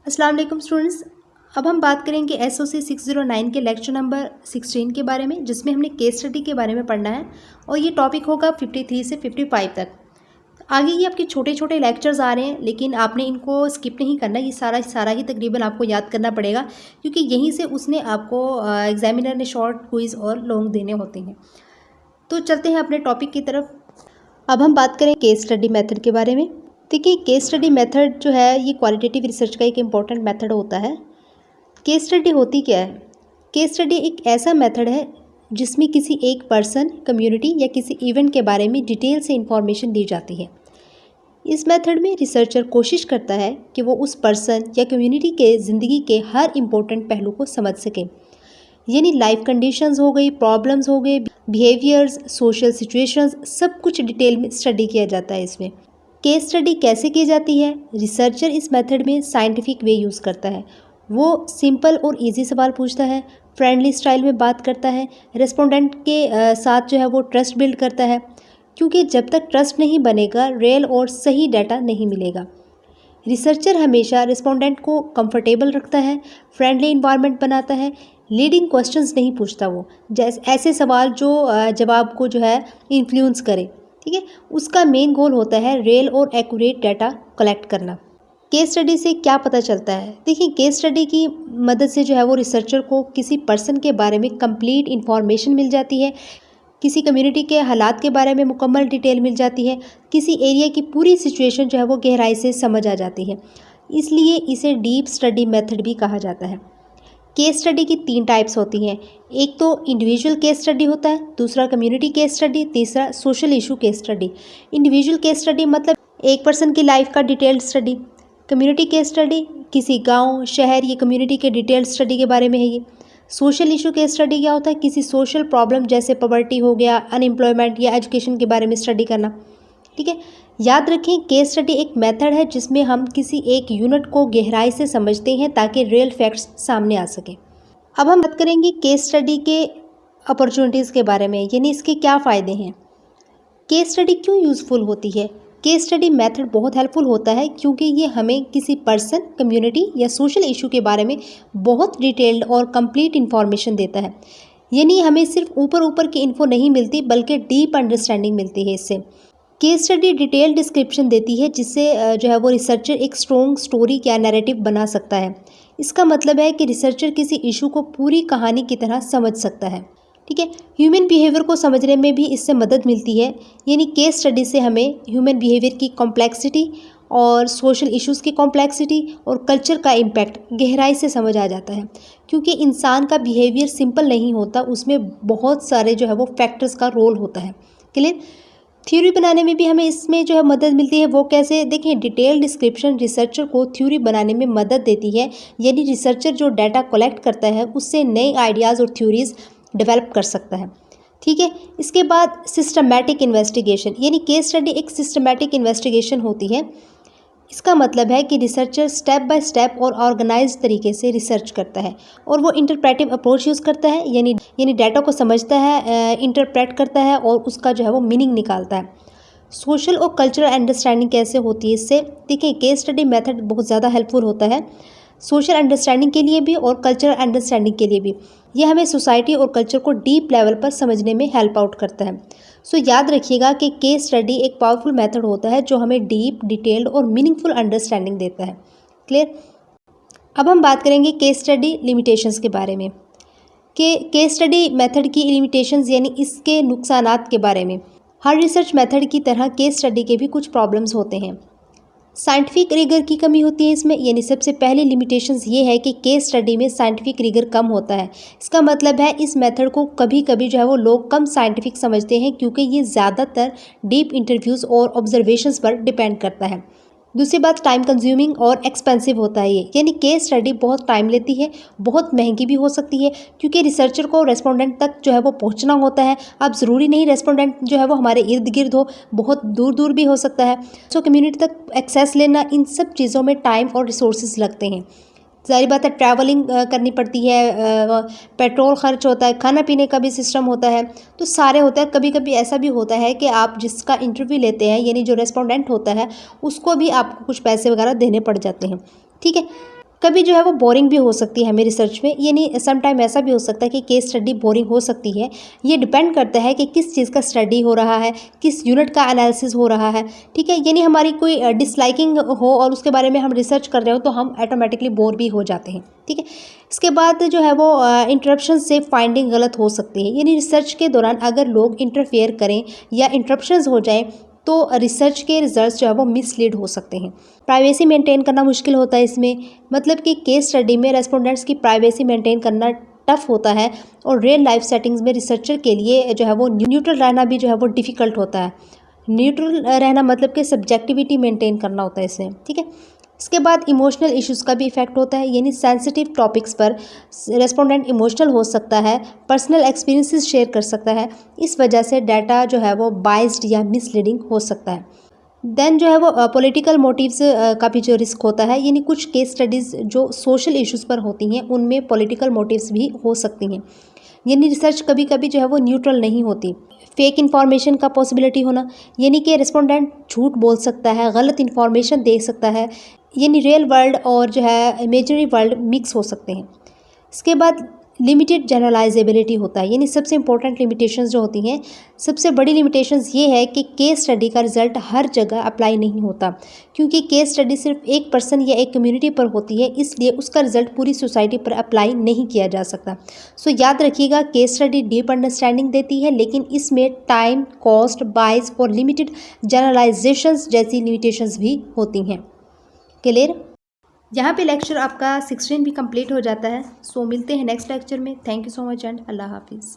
अस्सलाम वालेकुम स्टूडेंट्स। अब हम बात करेंगे एसओसी 609 के लेक्चर नंबर 16 के बारे में, जिसमें हमने केस स्टडी के बारे में पढ़ना है और ये टॉपिक होगा 53 से 55 तक। आगे ये आपके छोटे छोटे लेक्चर्स आ रहे हैं, लेकिन आपने इनको स्किप नहीं करना। ये सारा ही तकरीबन आपको याद करना पड़ेगा, क्योंकि यहीं से उसने आपको एग्जामिनर ने शॉर्ट, क्विज़ और लॉन्ग देने होते हैं। तो चलते हैं अपने टॉपिक की तरफ। अब हम बात करें केस स्टडी मेथड के बारे में। देखिए, केस स्टडी मेथड जो है ये क्वालिटेटिव रिसर्च का एक इम्पॉर्टेंट मेथड होता है। केस स्टडी होती क्या है? केस स्टडी एक ऐसा मेथड है जिसमें किसी एक पर्सन, कम्युनिटी या किसी इवेंट के बारे में डिटेल से इंफॉर्मेशन दी जाती है। इस मेथड में रिसर्चर कोशिश करता है कि वो उस पर्सन या कम्युनिटी के ज़िंदगी के हर इम्पोर्टेंट पहलू को समझ सके। यानी लाइफ कंडीशंस हो गई, प्रॉब्लम्स हो गए, बिहेवियर्स, सोशल सिचुएशंस, सब कुछ डिटेल में स्टडी किया जाता है इसमें। केस स्टडी कैसे की जाती है? रिसर्चर इस मेथड में साइंटिफिक वे यूज़ करता है। वो सिंपल और इजी सवाल पूछता है, फ्रेंडली स्टाइल में बात करता है, रेस्पोंडेंट के साथ जो है वो ट्रस्ट बिल्ड करता है, क्योंकि जब तक ट्रस्ट नहीं बनेगा रियल और सही डाटा नहीं मिलेगा। रिसर्चर हमेशा रिस्पोंडेंट को कंफर्टेबल रखता है, फ्रेंडली इन्वायरमेंट बनाता है, लीडिंग क्वेश्चंस नहीं पूछता वो, जैसे ऐसे सवाल जो जवाब को जो है इन्फ्लुएंस करे। ठीक है, उसका मेन गोल होता है रियल और एक्यूरेट डाटा कलेक्ट करना। केस स्टडी से क्या पता चलता है? देखिए, केस स्टडी की मदद से जो है वो रिसर्चर को किसी पर्सन के बारे में कंप्लीट इन्फॉर्मेशन मिल जाती है, किसी कम्युनिटी के हालात के बारे में मुकम्मल डिटेल मिल जाती है, किसी एरिया की पूरी सिचुएशन जो है वो गहराई से समझ आ जाती है। इसलिए इसे डीप स्टडी मेथड भी कहा जाता है। केस स्टडी की 3 टाइप्स होती हैं। एक तो इंडिविजुअल केस स्टडी होता है, दूसरा कम्युनिटी केस स्टडी, तीसरा social issue case study. Individual case study मतलब एक पर्सन की लाइफ का detailed study. Community case study किसी गांव, शहर या कम्युनिटी के डिटेल्ड स्टडी के बारे में है ये। सोशल इशू केस स्टडी क्या होता है? किसी सोशल प्रॉब्लम जैसे पॉवर्टी हो गया, अनएम्प्लॉयमेंट या एजुकेशन के बारे में स्टडी करना। ठीक है, याद रखें, केस स्टडी एक मेथड है जिसमें हम किसी एक यूनिट को गहराई से समझते हैं ताकि रियल फैक्ट्स सामने आ सके। अब हम बात करेंगे केस स्टडी के अपॉर्चुनिटीज़ के बारे में, यानी इसके क्या फ़ायदे हैं। केस स्टडी क्यों यूज़फुल होती है? केस स्टडी मेथड बहुत हेल्पफुल होता है क्योंकि ये हमें किसी पर्सन, कम्युनिटी या सोशल इशू के बारे में बहुत डिटेल्ड और कंप्लीट इन्फॉर्मेशन देता है। यानी हमें सिर्फ ऊपर ऊपर की इन्फो नहीं मिलती, बल्कि डीप अंडरस्टैंडिंग मिलती है इससे। केस स्टडी डिटेल डिस्क्रिप्शन देती है जिससे जो है वो रिसर्चर एक स्ट्रॉन्ग स्टोरी या नैरेटिव बना सकता है। इसका मतलब है कि रिसर्चर किसी इशू को पूरी कहानी की तरह समझ सकता है। ठीक है, ह्यूमन बिहेवियर को समझने में भी इससे मदद मिलती है। यानी केस स्टडी से हमें ह्यूमन बिहेवियर की कॉम्प्लेक्सिटी और सोशल इश्यूज़ की कॉम्प्लेक्सिटी और कल्चर का इम्पैक्ट गहराई से समझ आ जाता है, क्योंकि इंसान का बिहेवियर सिंपल नहीं होता, उसमें बहुत सारे जो है वो फैक्टर्स का रोल होता है। क्लियर? थ्योरी बनाने में भी हमें इसमें जो है मदद मिलती है। वो कैसे? देखें, डिटेल डिस्क्रिप्शन रिसर्चर को थ्योरी बनाने में मदद देती है। यानी रिसर्चर जो डाटा कलेक्ट करता है उससे नए आइडियाज़ और थ्योरीज डेवलप कर सकता है। ठीक है, इसके बाद सिस्टमैटिक इन्वेस्टिगेशन, यानी केस स्टडी एक सिस्टमैटिक इन्वेस्टिगेशन होती है। इसका मतलब है कि रिसर्चर स्टेप बाय स्टेप और ऑर्गेनाइज तरीके से रिसर्च करता है और वो इंटरप्रेटिव अप्रोच यूज़ करता है। यानी डाटा को समझता है, इंटरप्रेट करता है और उसका जो है वो मीनिंग निकालता है। सोशल और कल्चरल अंडरस्टैंडिंग कैसे होती है इससे? देखिए, केस स्टडी मेथड बहुत ज़्यादा हेल्पफुल होता है सोशल अंडरस्टैंडिंग के लिए भी और कल्चरल अंडरस्टैंडिंग के लिए भी। यह हमें सोसाइटी और कल्चर को डीप लेवल पर समझने में हेल्प आउट करता है। सो याद रखिएगा कि केस स्टडी एक पावरफुल मेथड होता है जो हमें डीप, डिटेल्ड और मीनिंगफुल अंडरस्टैंडिंग देता है। क्लियर? अब हम बात करेंगे केस स्टडी लिमिटेशंस के बारे में, कि केस स्टडी मेथड की लिमिटेशंस यानी इसके नुकसानात के बारे में। हर रिसर्च मेथड की तरह केस स्टडी के भी कुछ प्रॉब्लम्स होते हैं। साइंटिफिक रिगर की कमी होती है इसमें। यानी सबसे पहली लिमिटेशंस ये है कि केस स्टडी में साइंटिफिक रिगर कम होता है। इसका मतलब है इस मेथड को कभी कभी जो है वो लोग कम साइंटिफिक समझते हैं, क्योंकि ये ज़्यादातर डीप इंटरव्यूज़ और ऑब्जर्वेशंस पर डिपेंड करता है। दूसरी बात, टाइम कंज्यूमिंग और एक्सपेंसिव होता है ये। यानी केस स्टडी बहुत टाइम लेती है, बहुत महंगी भी हो सकती है, क्योंकि रिसर्चर को रेस्पोंडेंट तक जो है वो पहुंचना होता है। अब ज़रूरी नहीं रेस्पोंडेंट जो है वो हमारे इर्द गिर्द हो, बहुत दूर दूर भी हो सकता है। सो कम्युनिटी तक एक्सेस लेना, इन सब चीज़ों में टाइम और रिसोर्सेज लगते हैं। ज़ाहिर बात है, ट्रैवलिंग करनी पड़ती है, पेट्रोल खर्च होता है, खाना पीने का भी सिस्टम होता है, तो सारे होता है। कभी कभी ऐसा भी होता है कि आप जिसका इंटरव्यू लेते हैं, यानी जो रेस्पोंडेंट होता है, उसको भी आपको कुछ पैसे वगैरह देने पड़ जाते हैं। ठीक है, कभी जो है वो बोरिंग भी हो सकती है हमें रिसर्च में, यानी सम टाइम ऐसा भी हो सकता है कि केस स्टडी बोरिंग हो सकती है। ये डिपेंड करता है कि किस चीज़ का स्टडी हो रहा है, किस यूनिट का एनालिसिस हो रहा है, ठीक है। यानी हमारी कोई डिसलाइकिंग हो और उसके बारे में हम रिसर्च कर रहे हो तो हम ऑटोमेटिकली बोर भी हो जाते हैं, ठीक है। इसके बाद जो है वो इंटरप्शन से फाइंडिंग गलत हो सकती है, यानी रिसर्च के दौरान अगर लोग इंटरफेयर करें या इंटरप्शंस हो जाएं तो रिसर्च के रिजल्ट्स जो है वो मिसलीड हो सकते हैं। प्राइवेसी मेंटेन करना मुश्किल होता है इसमें, मतलब कि केस स्टडी में रेस्पोंडेंट्स की प्राइवेसी मेंटेन करना टफ होता है और रियल लाइफ सेटिंग्स में रिसर्चर के लिए जो है वो न्यूट्रल रहना भी जो है वो डिफ़िकल्ट होता है। न्यूट्रल रहना मतलब कि सब्जेक्टिविटी मेंटेन करना होता है इसमें, ठीक है। इसके बाद इमोशनल इश्यूज़ का भी इफेक्ट होता है, यानी सेंसिटिव टॉपिक्स पर रेस्पोंडेंट इमोशनल हो सकता है, पर्सनल एक्सपीरियंसेस शेयर कर सकता है, इस वजह से डाटा जो है वो बाइस्ड या मिसलीडिंग हो सकता है। देन जो है वो पॉलिटिकल मोटिव्स का भी जो रिस्क होता है, यानी कुछ केस स्टडीज़ जो सोशल इश्यूज़ पर होती हैं उनमें पॉलिटिकल मोटिव्स भी हो सकती हैं, यानी रिसर्च कभी कभी जो है वो न्यूट्रल नहीं होती। फेक इन्फॉर्मेशन का पॉसिबिलिटी होना, यानी कि रिस्पोंडेंट झूठ बोल सकता है, गलत इन्फॉर्मेशन दे सकता है, यानी रियल वर्ल्ड और जो है इमेजिनरी वर्ल्ड मिक्स हो सकते हैं। इसके बाद लिमिटेड जनरलाइजेबिलिटी होता है, यानी सबसे इंपॉर्टेंट लिमिटेशंस जो होती हैं, सबसे बड़ी लिमिटेशंस ये है कि केस स्टडी का रिजल्ट हर जगह अप्लाई नहीं होता, क्योंकि केस स्टडी सिर्फ एक पर्सन या एक कम्युनिटी पर होती है, इसलिए उसका रिजल्ट पूरी सोसाइटी पर अप्लाई नहीं किया जा सकता। सो याद रखिएगा, केस स्टडी डीप अंडरस्टैंडिंग देती है, लेकिन इसमें टाइम, कॉस्ट, बाइस और लिमिटेड जनरलाइजेशंस जैसी लिमिटेशंस भी होती हैं। क्लियर? यहाँ पे लेक्चर आपका 16 भी कंप्लीट हो जाता है। सो मिलते हैं नेक्स्ट लेक्चर में। Thank you so much and अल्लाह हाफिज़।